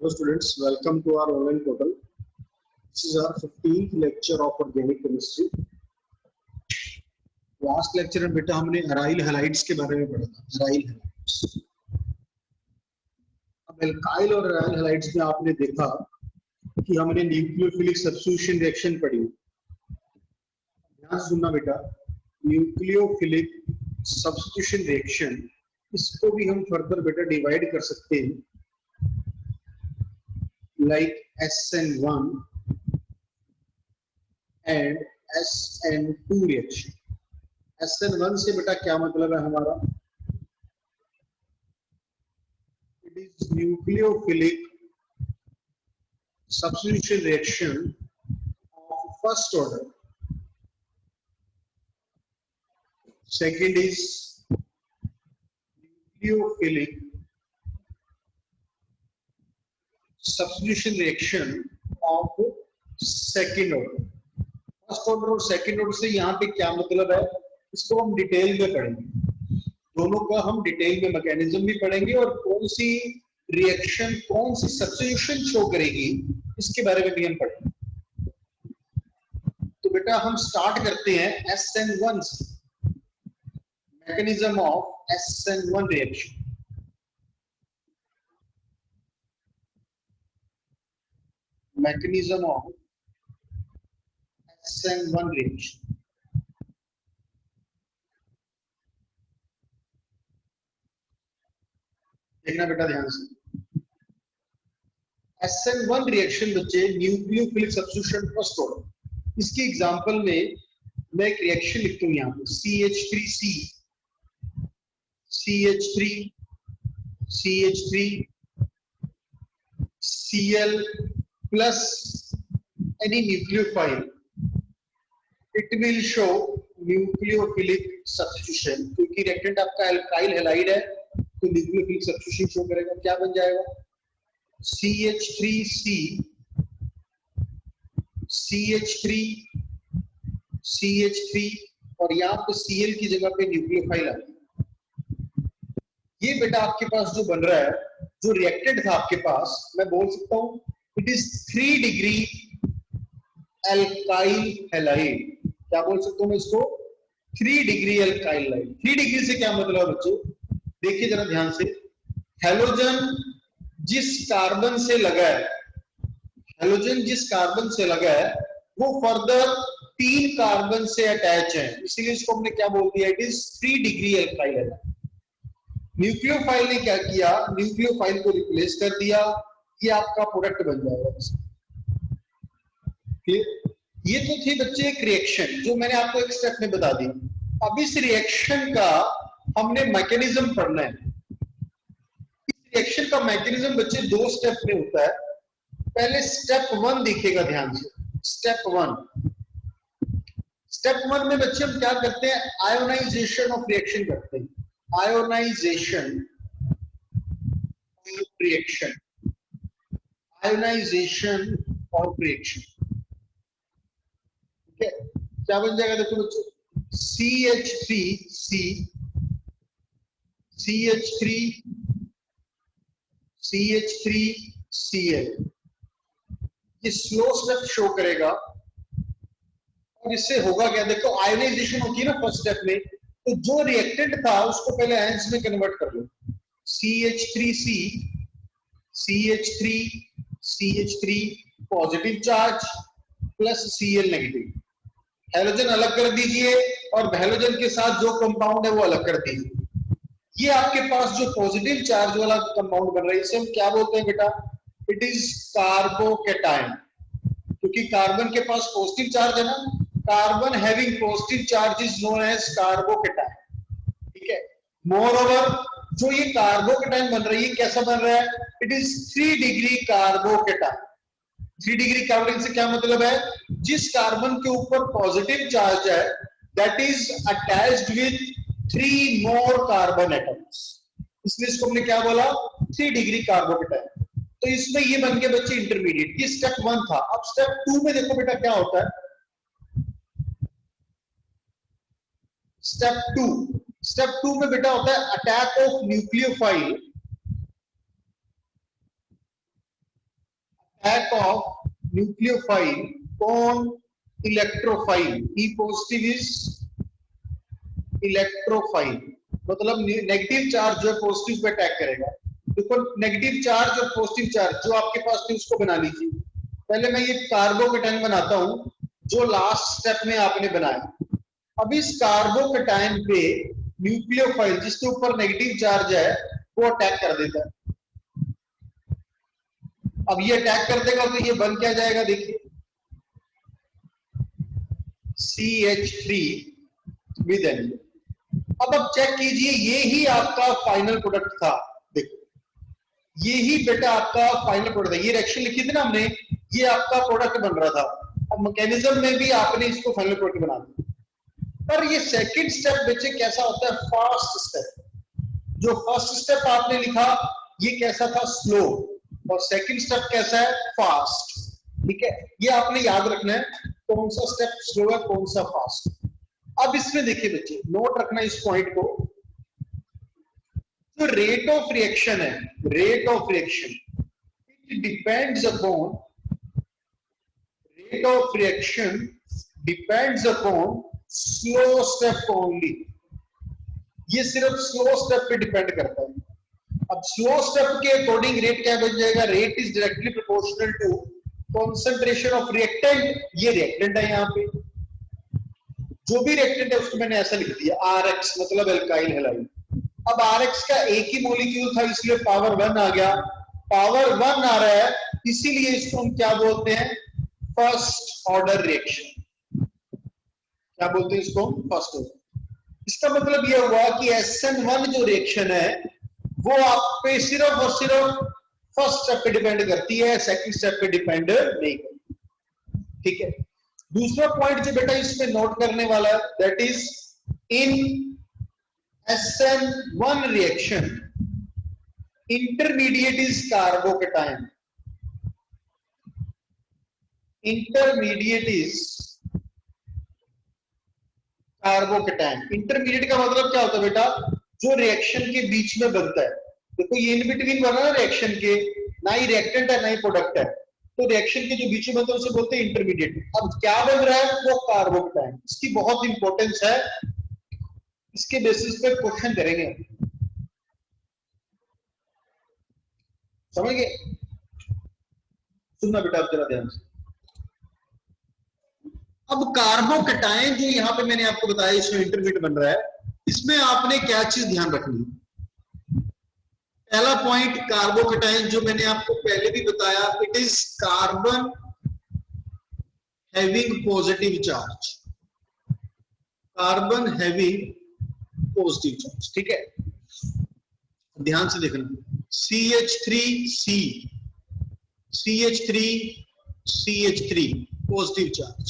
Hello students, welcome to our online portal. This is our 15th lecture of organic chemistry. Last lecture में बेटा हमने aryl halides के बारे में पढ़ा था. Aryl halides. अब एल्काइल और अराइल हैलाइड्स में आपने देखा कि हमने न्यूक्लियोफिलिक सब्स्टिट्यूशन रिएक्शन पढ़ी. ध्यान से सुनना बेटा, न्यूक्लियोफिलिक सब्स्टिट्यूशन रिएक्शन, इसको भी हम फर्दर बेटा डिवाइड कर सकते हैं like SN1 and SN2 reaction. SN1 से बेटा क्या मतलब है हमारा? It is nucleophilic substitution reaction of first order. Second is nucleophilic substitution reaction of second order. First order और सेकंड ऑर्डर से यहाँ पे क्या मतलब है, इसको हम डिटेल में पढ़ेंगे. दोनों का हम डिटेल में मैकेनिज्म भी पढ़ेंगे और कौन सी रिएक्शन कौन सी सब्स्टिट्यूशन शो करेगी इसके बारे में भी हम पढ़ेंगे. तो बेटा हम स्टार्ट करते हैं SN1 से. Mechanism of SN1 reaction. mechanism of SN1 reaction. देखना बेटा ध्यान से. SN1 रिएक्शन बच्चे न्यूक्लियोफिलिक सब्स्टिट्यूशन फर्स्ट ऑर्डर. इसकी एग्जांपल में मैं एक रिएक्शन लिखता हूं यहां पे CH3C CH3 CH3 Cl plus any nucleophile, it will show nucleophilic substitution. क्योंकि रिएक्टेंट आपका एल्काइल हैलाइड है तो न्यूक्लियोफिलिक सब्स्टिट्यूशन शो करेगा. क्या बन जाएगा? CH3C CH3 CH3 और यहाँ पे Cl की जगह पे न्यूक्लियोफाइल आ गया. ये बेटा आपके पास जो बन रहा है, जो रिएक्टेंट था आपके पास, मैं बोल सकता हूं it is 3 degree alkyl halide. क्या बोल सकता हूं मैं इसको? 3 डिग्री एल्काइल हैलाइड. 3 डिग्री से क्या मतलब है बच्चों? देखिए जरा ध्यान से. हैलोजन जिस कार्बन से लगा है, हैलोजन जिस कार्बन से लगा है वो फर्दर 3 कार्बन से अटैच है, इसीलिए इसको हमने क्या बोल दिया? It is 3 degree alkyl halide. Nucleophile ने क्या किया? न्यूक्लियोफाइल को रिप्लेस कर दिया. ये आपका प्रोडक्ट बन जाएगा. ये तो थी बच्चे एक रिएक्शन जो मैंने आपको एक स्टेप में बता दी. अब इस रिएक्शन का हमने मैकेनिज्म पढ़ना है. इस रिएक्शन का मैकेनिज्म बच्चे 2 स्टेप में होता है. पहले स्टेप 1 दिखेगा ध्यान से. स्टेप 1 में बच्चे हम क्या करते हैं? आयोनाइजेशन ऑफ रिएक्शन करते हैं. Ionization of reaction. Ionization of reaction. ठीक है, क्या बन जाएगा? देखो बच्चों, CH3C CH3 CH3Cl. ये स्लो स्टेप शो करेगा और इससे होगा क्या? देखो आयोनाइजेशन होती है ना फर्स्ट स्टेप में, तो जो रिएक्टेंट था उसको पहले आयंस में कन्वर्ट कर लो. CH3C CH3 positive charge plus Cl negative. Halogen अलग कर दीजिए और हैलोजन के साथ जो कंपाउंड है वो अलग कर दीजिए. ये आपके पास जो पॉजिटिव चार्ज वाला कंपाउंड बन रहा है इसे हम क्या बोलते हैं बेटा? It is carbocation. क्योंकि कार्बन के पास पॉजिटिव चार्ज है ना, carbon having positive charge is known as carbocation. ठीक है. मोरओवर जो ये कार्बोकैटायन बन रहा है, ये कैसा बन रहा है? It is 3 degree carbocation. 3 degree carbon से क्या मतलब है? जिस कार्बन के ऊपर पॉजिटिव चार्ज है that is attached with 3 more carbon atoms, इसलिए इसको हमने क्या बोला? 3 डिग्री कार्बोकैटायन. तो इसमें ये बन गए बच्चे इंटरमीडिएट. ये स्टेप 1 था. अब स्टेप 2 में देखो बेटा क्या होता है. स्टेप 2 में बेटा होता है attack of nucleophile attack of nucleophile on electrophile. E positive is electrophile, मतलब नेगेटिव चार्ज जो है पॉजिटिव पे अटैक करेगा। देखो नेगेटिव चार्ज और पॉजिटिव चार्ज जो आपके पास थे उसको बना लीजिए। पहले मैं ये कार्बोकेटाइन बनाता हूं जो लास्ट स्टेप में आपने बनाया। अब इस कार्बोकेटाइन पे न्यूक्लियोफाइल जिसके ऊपर नेगेटिव चार्ज है वो अटैक कर देता है। अब ये अटैक कर देगा तो ये बन क्या जाएगा, देखिए CH3 विद N। अब चेक कीजिए, ये ही आपका फाइनल प्रोडक्ट था। देखो ये ही बेटा आपका फाइनल प्रोडक्ट है। ये रिएक्शन लिखी थी ना हमने, ये आपका प्रोडक्ट बन रहा था। अब मैकेनिज्म में भी आपने इसको फाइनल प्रोडक्ट बना दिया। पर ये सेकंड स्टेप बच्चे कैसा होता है, फास्ट स्टेप। जो फर्स्ट स्टेप आपने लिखा ये कैसा था, स्लो, और सेकंड स्टेप कैसा है, फास्ट। ठीक है, ये आपने याद रखना है कौन सा स्टेप स्लो है कौन सा फास्ट। अब इसमें देखिए बच्चे, नोट रखना इस पॉइंट को, जो रेट ऑफ रिएक्शन है, rate of reaction it depends upon, rate of reaction depends upon slow step only. ये सिर्फ स्लो स्टेप पे डिपेंड करता है। अब स्लो स्टेप के अकॉर्डिंग रेट क्या बन जाएगा, rate is directly proportional to concentration of reactant. ये रिएक्टेंट है, यहाँ पे जो भी रिएक्टेंट है उसको मैंने ऐसा लिख दिया Rx, मतलब एल्काइल हैलाइड। अब Rx का एक ही मॉलिक्यूल था इसलिए पावर 1 आ गया। पावर 1 आ रहा है इसीलिए इसको हम क्या बोलते हैं, फर्स्ट ऑर्डर रिएक्शन। क्या बोलते हैं इसको, फर्स्ट ऑर्डर। इसका मतलब यह हुआ कि SN1 जो रिएक्शन है वो आप पे सिर्फ और सिर्फ फर्स्ट स्टेप पे डिपेंड करती है, सेकंड स्टेप पे डिपेंड नहीं करती। ठीक है, दूसरा पॉइंट जो बेटा इसमें नोट करने वाला है, that is in SN1 reaction intermediate is carbocation. Intermediate is carbocation. Intermediate का मतलब क्या होता है बेटा, जो रिएक्शन के बीच में बनता है। देखो ये इन बिटवीन बना ना रिएक्शन के, ना ही रिएक्टेंट है ना ही प्रोडक्ट है, तो रिएक्शन के जो बीच में बनता है उसे बोलते हैं इंटरमीडिएट। अब क्या बन रहा है, वो कार्बोकेटाइन। इसकी बहुत इंपॉर्टेंस है, इसके बेसिस पे क्वेश्चन करेंगे, समझ गए। सुनना बेटा आप जरा ध्यान से। अब कार्बोकेटाइन जो यहाँ पे मैंने आपको बताया इसमें इंटरमीडिएट बन रहा है, इसमें आपने क्या चीज ध्यान रखनी है। पहला पॉइंट, कार्बोकेटाइन जो मैंने आपको पहले भी बताया, it is carbon having positive charge. Carbon having positive charge, ठीक है, ध्यान से देखना। CH3C, CH3 CH3 positive charge,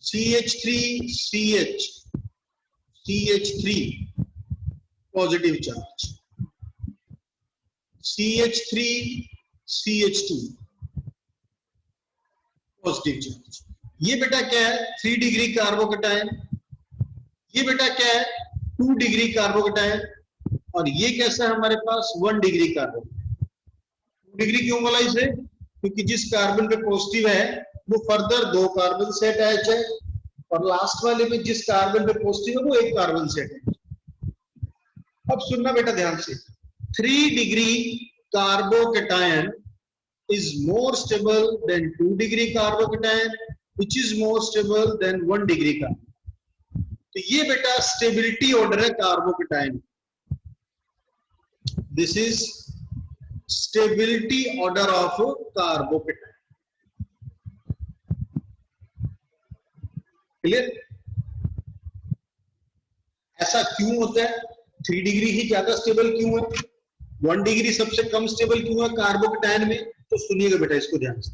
CH3CH CH3 positive charge, CH3 CH2 positive charge. ये बेटा क्या है, 3 डिग्री कार्बोकेटाइन। ये बेटा क्या है, 2 डिग्री कार्बोकेटाइन। और ये कैसा है हमारे पास, 1 डिग्री कार्बोकेटाइन। 2 डिग्री क्यों बोला इसे, क्योंकि जिस कार्बन पे पॉजिटिव है वो फर्दर 2 कार्बन से अटैच है, और लास्ट वाले में जिस कार्बन पे पॉजिटिव है वो 1 कार्बन से अटैच। अब सुनना बेटा ध्यान से, 3 degree carbocation is more stable than 2 degree carbocation, which is more stable than 1 degree carbon. तो ये बेटा स्टेबिलिटी ऑर्डर है carbocation. This is stability order of carbocation. Clear? ऐसा क्यों होता है, 3 डिग्री ही ज्यादा स्टेबल क्यों है, 1 डिग्री सबसे कम स्टेबल क्यों है कार्बोकेटाइन में, तो सुनिएगा बेटा इसको ध्यान से।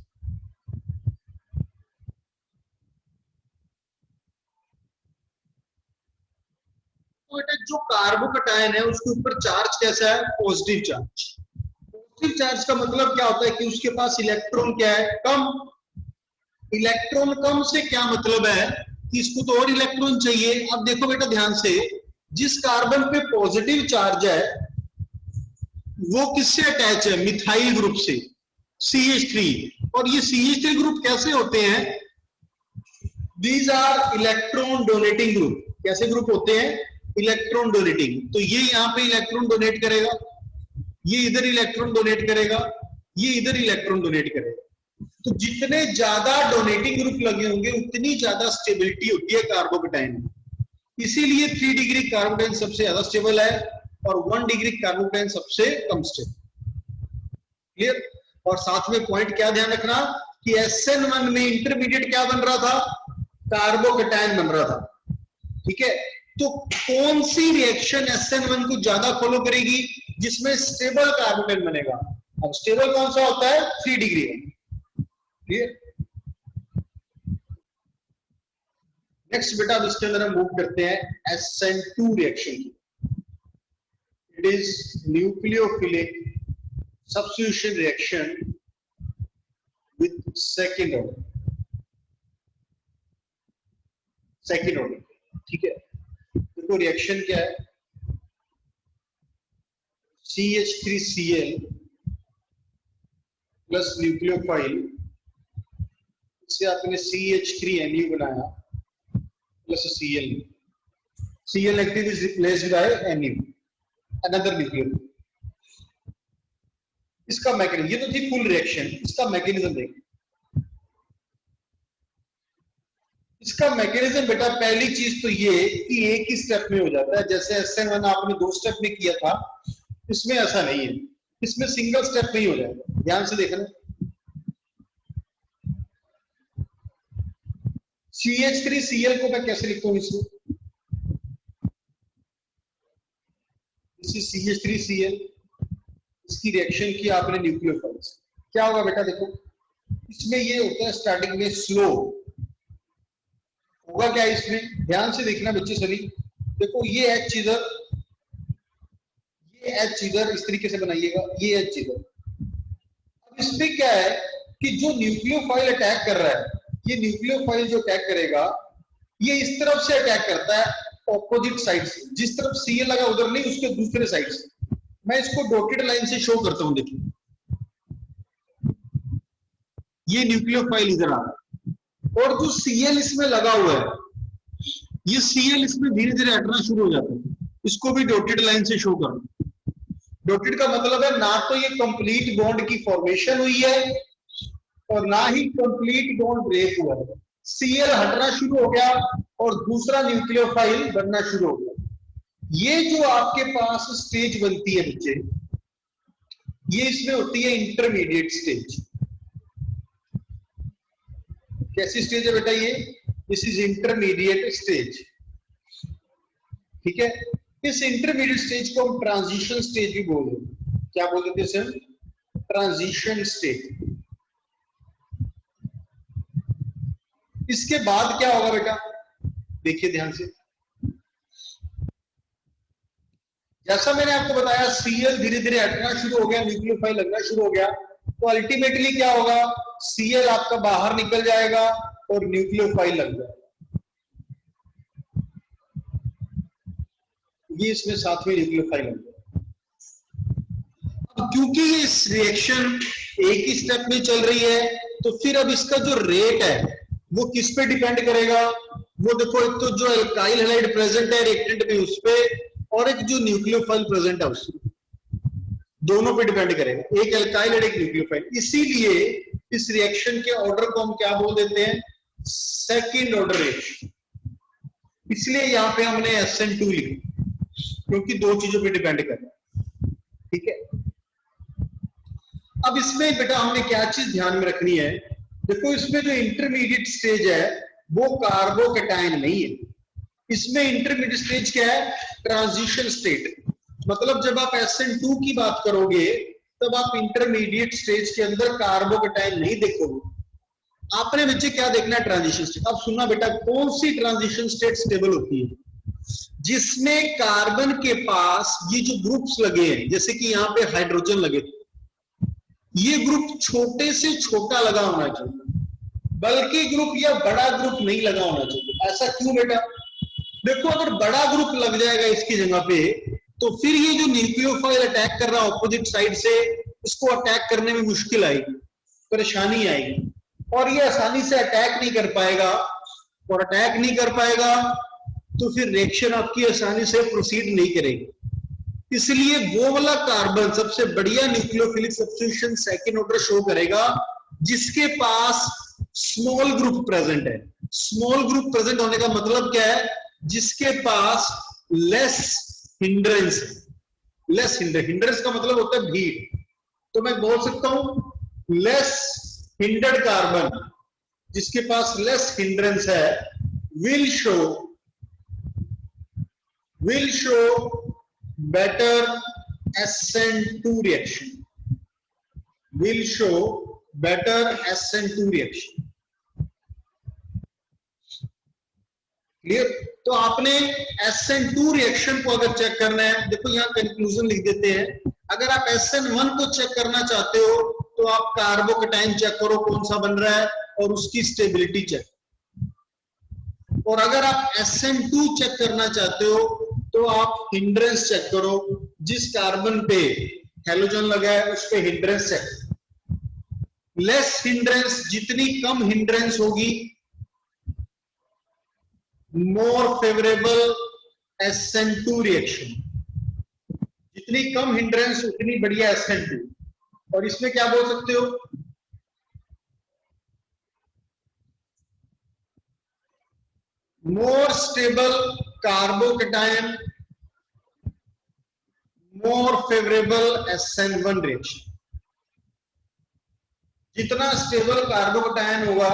तो बेटा जो कार्बोकेटाइन है उसके ऊपर चार्ज कैसा है, पॉजिटिव चार्ज। पॉजिटिव चार्ज का मतलब क्या होता है कि उसके पास इलेक्ट्रॉन क्या है, कम। इलेक्ट्रॉन कम से क्या मतलब है कि इसको तो और इलेक्ट्रॉन चाहिए। अब देखो बेटा ध्यान से, जिस कार्बन पे पॉजिटिव चार्ज है वो किससे अटैच है, मिथाइल ग्रुप से। CH3। और ये CH3 ग्रुप कैसे होते हैं? These are electron donating group. कैसे ग्रुप होते हैं? Electron donating. तो ये यहाँ पे इलेक्ट्रॉन डोनेट करेगा, ये इधर इलेक्ट्रॉन डोनेट करेगा, ये इधर इलेक्ट्रॉन डोनेट करेगा। तो जितने ज्यादा डोनेटिंग ग्रुप लगे होंगे उतनी ज्यादा स्टेबिलिटी होती है कार्बोकेटाइन में। इसीलिए 3 डिग्री कार्बोकेटाइन सबसे ज्यादा स्टेबल है और 1 डिग्री कार्बोकेटाइन सबसे कम स्टेबल। क्लियर? और साथ में पॉइंट क्या ध्यान रखना कि SN1 में इंटरमीडिएट क्या बन रहा था? कार्बोकेटाइन बन रहा था। ठीक है, तो कौन सी रिएक्शन SN1 को ज्यादा फॉलो करेगी? जिसमें स्टेबल कार्बोकेटाइन बनेगा। अब स्टेबल कौन सा होता है? 3 डिग्री। क्लियर? नेक्स्ट बेटा अब इसके अंदर हम मूव करते हैं SN2 रिएक्शन की। It is nucleophilic substitution reaction with second order. Second order, ठीक है। देखो रिएक्शन क्या है, CH3Cl प्लस न्यूक्लियोफाइल, इससे आपने CH3Nu बनाया plus Cl। Cl negative is replaced by Nu, another nucleophile. इसका मैकेनिज्म, ये तो थी फुल रिएक्शन, इसका मैकेनिज्म देखिए। इसका मैकेनिज्म बेटा पहली चीज तो ये कि एक ही स्टेप में हो जाता है। जैसे SN1 आपने 2 स्टेप में किया था, इसमें ऐसा नहीं है, इसमें सिंगल स्टेप में ही हो जाएगा। ध्यान से देखना, CH3Cl को मैं कैसे लिखता हूं? इसमें CH3Cl, इसकी रिएक्शन की आपने न्यूक्लियोफाइल से, क्या होगा बेटा? देखो इसमें ये होता है स्टार्टिंग में स्लो होगा। क्या इसमें ध्यान से देखना बच्चे सभी। देखो ये H इधर, ये H इधर, इस तरीके से बनाइएगा, ये H इधर। अब इसमें क्या है कि जो न्यूक्लियोफाइल अटैक कर रहा है, ये न्यूक्लियोफाइल जो अटैक करेगा ये इस तरफ से अटैक करता है, ऑपोजिट साइड से। जिस तरफ Cl लगा उधर नहीं, उसके दूसरे साइड से। मैं इसको डॉटेड लाइन से शो करता हूं। देखिए ये न्यूक्लियोफाइल इधर आ रहा है और जो Cl इसमें लगा हुआ है, ये Cl इसमें धीरे धीरे हटना शुरू हो जाता है। इसको भी डॉटेड लाइन से शो करना। डॉटेड का मतलब है ना तो ये कंप्लीट बॉन्ड की फॉर्मेशन हुई है और ना ही कंप्लीट बॉन्ड ब्रेक हुआ है। Cl हटना शुरू हो गया और दूसरा न्यूक्लियोफाइल बनना शुरू हो गया। ये जो आपके पास स्टेज बनती है बच्चे, ये इसमें होती है इंटरमीडिएट स्टेज। कैसी स्टेज है बेटा ये? This is intermediate stage. ठीक है, इस इंटरमीडिएट स्टेज को हम ट्रांजिशन स्टेज भी बोल रहे हैं। क्या बोल देते हैं सर? Transition stage. इसके बाद क्या होगा बेटा? देखिए ध्यान से, जैसा मैंने आपको बताया Cl धीरे धीरे हटना शुरू हो गया, न्यूक्लियोफाइल लगना शुरू हो गया, तो अल्टीमेटली क्या होगा? Cl आपका बाहर निकल जाएगा और न्यूक्लियोफाइल लग जाएगा। ये इसमें साथ में न्यूक्लियोफाइल लग जाएगा। अब क्योंकि ये रिएक्शन एक ही स्टेप में चल रही है, तो फिर अब इसका जो रेट है वो किस पे डिपेंड करेगा? वो देखो, एक तो जो एल्काइल हैलाइड प्रेजेंट है रिएक्टेंट में उस पे, और एक जो न्यूक्लियोफाइल प्रेजेंट है उसमें, दोनों पे डिपेंड करेगा। एक एल्काइल और एक न्यूक्लियोफाइल। इसीलिए इस रिएक्शन के ऑर्डर को हम क्या बोल देते हैं? Second order reaction. इसलिए यहां पे हमने SN2 लिखा, क्योंकि दो चीजों पे डिपेंड कर रहा है। ठीक है, अब इसमें बेटा हमने क्या चीज ध्यान में रखनी है? देखो इसमें जो इंटरमीडिएट स्टेज है वो कार्बोकेटाइन नहीं है। इसमें इंटरमीडिएट स्टेज क्या है? Transition state. मतलब जब आप SN2 की बात करोगे तब आप इंटरमीडिएट स्टेज के अंदर कार्बोकेटाइन नहीं देखोगे। आपने बच्चे क्या देखना है? Transition state. अब सुनना बेटा, कौन सी ट्रांजिशन स्टेट स्टेबल होती है? जिसमें कार्बन के पास ये जो ग्रुप्स लगे हैं, जैसे कि यहाँ पे हाइड्रोजन लगे, ये ग्रुप छोटे से छोटा लगा होना चाहिए, बल्कि ग्रुप या बड़ा ग्रुप नहीं लगा होना चाहिए। ऐसा क्यों बेटा? देखो अगर बड़ा ग्रुप लग जाएगा इसकी जगह पे, तो फिर ये जो न्यूक्लियोफाइल अटैक कर रहा है ऑपोजिट साइड से, इसको अटैक करने में मुश्किल आएगी। परेशानी आएगी और ये आसानी से अटैक नहीं कर पाएगा, और अटैक नहीं कर पाएगा तो फिर रिएक्शन आपकी आसानी से प्रोसीड नहीं करेगी। इसलिए वो वाला कार्बन सबसे बढ़िया nucleophilic substitution second order show करेगा जिसके पास स्मॉल ग्रुप प्रेजेंट है। स्मॉल ग्रुप प्रेजेंट होने का मतलब क्या है? जिसके पास लेस हिंड्रेंस है। लेस हिंड्रेंस का मतलब होता है भीड़। तो मैं बोल सकता हूं लेस हिंडर्ड कार्बन जिसके पास लेस हिंड्रेंस है will show better SN2 reaction, will show better SN2 reaction. Clear? तो आपने SN2 रिएक्शन को अगर चेक करना है, देखो यहां कंक्लूजन लिख देते हैं। अगर आप SN1 को चेक करना चाहते हो तो आप कार्बोकैटायन चेक करो कौन सा बन रहा है और उसकी स्टेबिलिटी चेक। और अगर आप SN2 चेक करना चाहते हो तो आप हिंड्रेंस चेक करो, जिस कार्बन पे हैलोजन लगा है उस पे हिंड्रेंस चेक। लेस हिंड्रेंस, जितनी कम हिंड्रेंस होगी मोर फेवरेबल SN2 रिएक्शन। जितनी कम हिंड्रेंस उतनी बढ़िया SN2। और इसमें क्या बोल सकते हो? More stable carbocation more favourable SN1 reaction. जितना स्टेबल कार्बोकैटायन होगा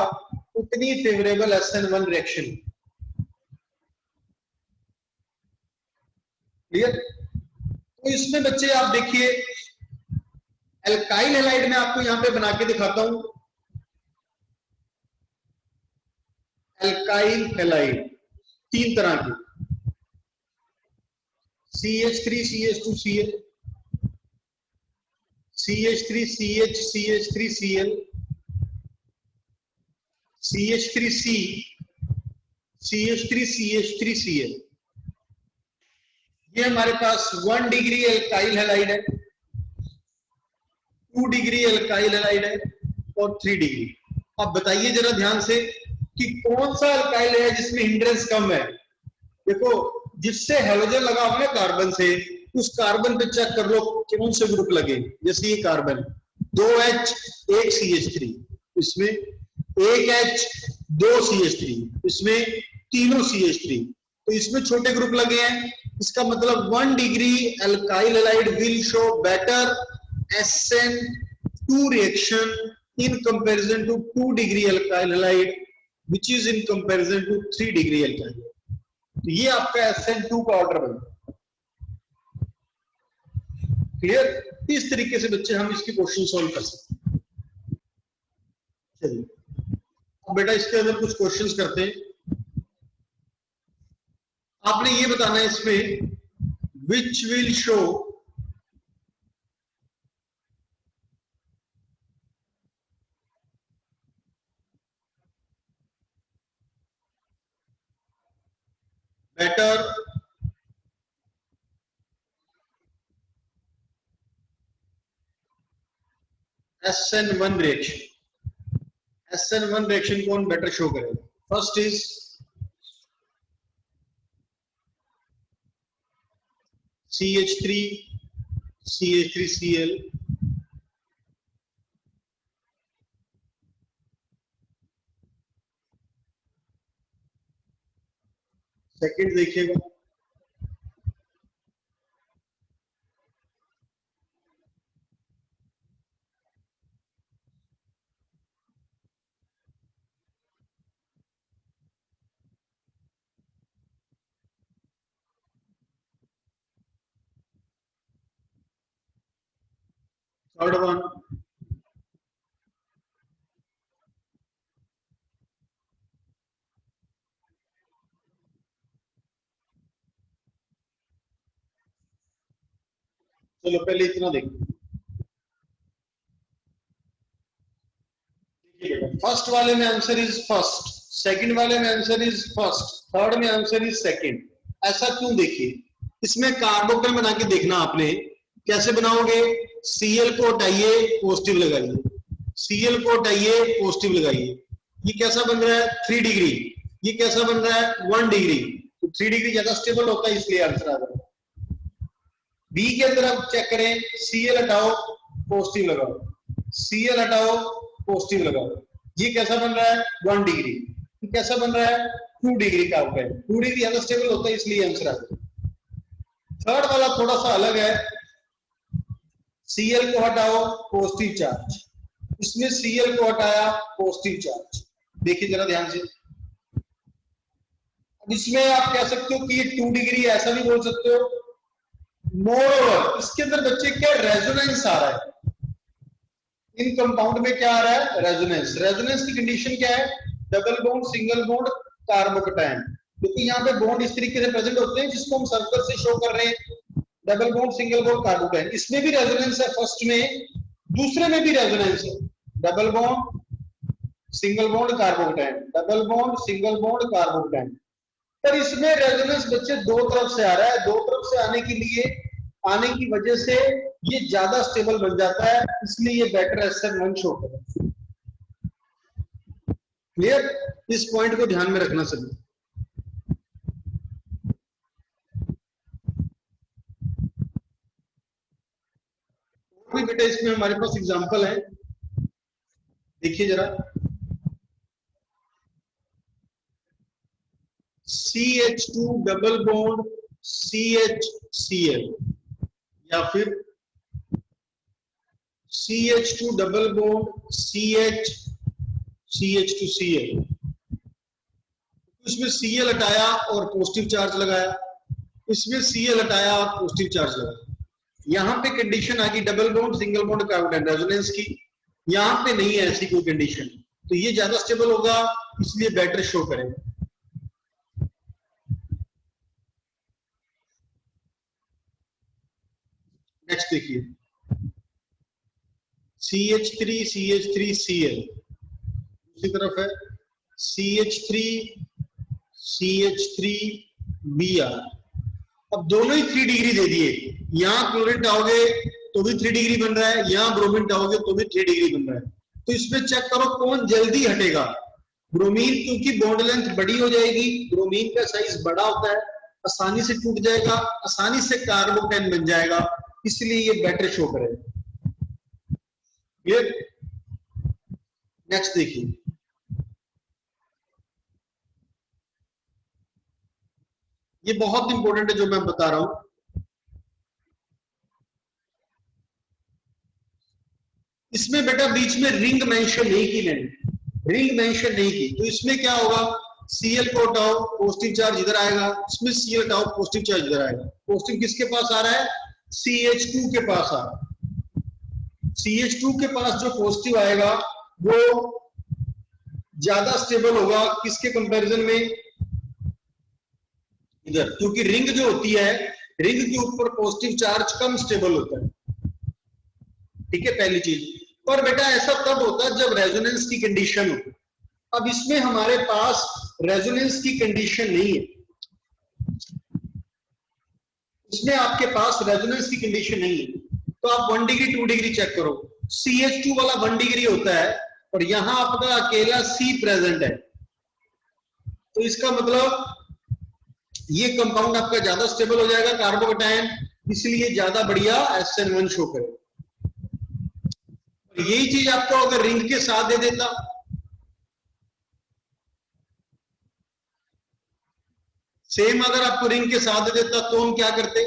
उतनी फेवरेबल SN1 रिएक्शन। क्लियर? तो इसमें बच्चे आप देखिए एल्काइल हैलाइड में आपको यहां पे बना के दिखाता हूं। एल्काइल हैलाइड तीन तरह के, CH3 CH2 Cl, CH3 CH CH3 Cl, CH3C CH3 CH3 Cl। ये हमारे पास 1 डिग्री एल्काइल हैलाइड है, 2 डिग्री एल्काइल हैलाइड है और 3 डिग्री। अब बताइए जरा ध्यान से कि कौन सा एल्काइल है जिसमें हिंड्रेंस कम है। देखो जिससे हैलोजन लगा हुआ है कार्बन से, उस कार्बन पे चेक कर लो कौन से ग्रुप लगे। जैसे ये कार्बन 2H 1 CH3, इसमें 1H 2 CH3, इसमें तीनों CH3, तो इसमें छोटे ग्रुप लगे हैं। इसका मतलब 1 degree alkyl halide will show better SN2 reaction in comparison to 2 degree alkyl halide which is in comparison to 3 degree alkyl। तो ये आपका SN2 का ऑर्डर बना। क्लियर? इस तरीके से बच्चे हम इसकी क्वेश्चन सॉल्व कर सकते हैं। चलिए अब बेटा इसके अंदर कुछ क्वेश्चंस करते हैं। आपने ये बताना है इसमें which will show better SN1 reaction. SN1 reaction कौन बेटर शो करेगा? First is CH3 CH3Cl, second देखिएगा थर्ड वन चलो पहले इतना देखो। फर्स्ट वाले में आंसर इज फर्स्ट, सेकंड वाले में आंसर इज फर्स्ट, थर्ड में आंसर इज सेकंड। ऐसा क्यों? देखिए इसमें कार्बोकल बना के देखना आपने। कैसे बनाओगे? Cl को हटाइए, पॉजिटिव लगाइए, Cl को हटाइए, पॉजिटिव लगाइए। ये कैसा बन रहा है 3 डिग्री, ये कैसा बन रहा है 1 डिग्री। तो 3 डिग्री ज्यादा स्टेबल होता है, इसलिए आंसर आ रहा है। बी के अंदर आप चेक करें, Cl हटाओ, पॉजिटिव लगाओ, Cl हटाओ, पॉजिटिव लगाओ। ये कैसा बन रहा है 1 डिग्री, ये कैसा बन रहा है 2 डिग्री का होता है। 2 डिग्री ज्यादा स्टेबल होता है, इसलिए आंसर आ रहा है। थर्ड वाला थोड़ा सा अलग है, Cl को हटाओ, पॉजिटिव चार्ज। इसमें Cl को हटाया, पॉजिटिव चार्ज। देखिए जरा ध्यान से, अब इसमें आप कह सकते हो कि ये 2 डिग्री, ऐसा भी बोल सकते हो। मोरओवर इसके अंदर बच्चे क्या रेजोनेंस आ रहा है, इन कंपाउंड में क्या आ रहा है रेजोनेंस। रेजोनेंस की कंडीशन क्या है, double bond, single bond, carbocation. क्योंकि यहाँ पे बॉन्ड इस तरीके से प्रेजेंट होते हैं जिसको हम सर्कल से शो कर रहे हैं, double bond, single bond, carbocation. इसमें भी रेजोनेंस है, फर्स्ट में, दूसरे में भी रेजोनेंस है, double bond, single bond, carbocation, double bond, single bond, carbocation. पर इसमें रेजोनेंस बच्चे दो तरफ से आ रहा है। दो तरफ से आने की वजह से ये ज्यादा स्टेबल बन जाता है, इसलिए ये बेटर SN1 शो कर रहा है। क्लियर, इस पॉइंट को ध्यान में रखना सभी। भी बेटा इसमें हमारे पास एग्जांपल है, देखिए जरा। CH2 डबल बॉन्ड CHCl, या फिर CH2 डबल बॉन्ड CH2Cl। इसमें Cl हटाया और पॉजिटिव चार्ज लगाया, इसमें Cl हटाया और पॉजिटिव चार्ज लगाया। यहां पे कंडीशन आ गई double bond, single bond, carbon resonance की। यहां पे नहीं है ऐसी कोई कंडीशन, तो ये ज्यादा स्टेबल होगा, इसलिए बेटर शो करेगा। नेक्स्ट देखिए, CH3 CH3Cl, दूसरी तरफ है CH3 CH3Br। अब दोनों ही 3 डिग्री दे दिए, यहां क्लोरीन डालोगे तो भी 3 डिग्री बन रहा है, यहां ब्रोमीन डालोगे तो भी 3 डिग्री बन रहा है। तो इसमें चेक करो कौन जल्दी हटेगा। ब्रोमीन, क्योंकि बॉन्ड लेंथ बड़ी हो जाएगी, ब्रोमीन का साइज बड़ा होता है, आसानी से टूट जाएगा, आसानी से कार्बोकैटायन बन जाएगा, इसलिए ये बेटर शो करेगा। क्लियर, नेक्स्ट देखिए, ये बहुत इंपॉर्टेंट है जो मैं बता रहा हूं। इसमें बेटा बीच में रिंग मेंशन नहीं की मैंने, रिंग मेंशन नहीं की, तो इसमें क्या होगा, Cl को हटाओ, पॉजिटिव चार्ज इधर आएगा, इसमें Cl हटाओ, पॉजिटिव चार्ज इधर आएगा। पॉजिटिव किसके पास आ रहा है, CH2 के पास आ रहा है। CH2 के पास जो पॉजिटिव आएगा वो ज्यादा स्टेबल होगा, किसके कंपैरिजन में, इधर, क्योंकि रिंग जो होती है, रिंग के ऊपर पॉजिटिव चार्ज कम स्टेबल होता है। ठीक है, पहली चीज। पर बेटा ऐसा तब होता है जब रेजोनेंस की कंडीशन हो। अब इसमें हमारे पास रेजोनेंस की कंडीशन नहीं है, इसमें आपके पास रेजोनेंस की कंडीशन नहीं है, तो आप 1 डिग्री 2 डिग्री चेक करो। CH2 वाला 1 डिग्री होता है और यहां आपका अकेला C प्रेजेंट है, तो इसका मतलब ये कंपाउंड आपका ज्यादा स्टेबल हो जाएगा, कार्बोकैटायन, इसलिए ज्यादा बढ़िया SN1 शो करेगा। यही चीज आपको अगर रिंग के साथ दे देता, सेम अगर आपको रिंग के साथ दे देता तो हम क्या करते,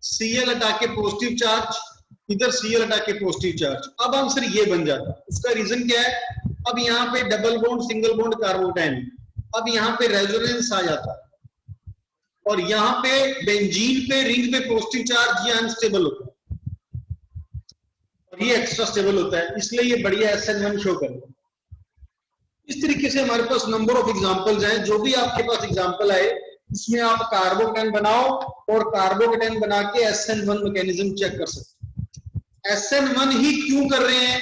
Cl हटा के पॉजिटिव चार्ज, इधर Cl हटा के पॉजिटिव चार्ज। अब आंसर ये बन जाता। उसका रीजन क्या है, अब यहाँ पे double bond, single bond, carbocation, अब यहाँ पे रेजोनेंस आ जाता, और यहाँ पे बेंजीन पे रिंग पे पॉजिटिव चार्ज ये अनस्टेबल होता है और ये एक्स्ट्रा स्टेबल होता है, इसलिए ये बढ़िया SN1 शो करेगा। इस तरीके से हमारे पास नंबर ऑफ एग्जांपल्स हैं। जो भी आपके पास एग्जांपल आए उसमें आप कार्बोकैटायन बनाओ और कार्बोकैटायन बना के SN1 मैकेनिज्म चेक कर सकते हैं। SN1 ही क्यों कर रहे हैं,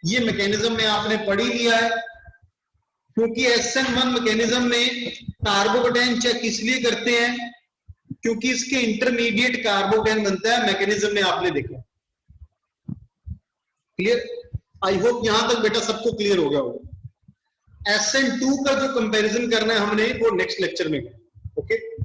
ये मैकेनिज्म में आपने पढ़ ही लिया है, क्योंकि SN1 मैकेनिज्म में कार्बोकैटायन चेक इसलिए करते हैं क्योंकि इसके इंटरमीडिएट कार्बोकैटायन बनता है, मैकेनिज्म में आपने देखा। क्लियर, आई होप यहां तक बेटा सबको क्लियर हो गया होगा। SN2 का जो कंपैरिजन करना है हमने वो नेक्स्ट लेक्चर में, ओके।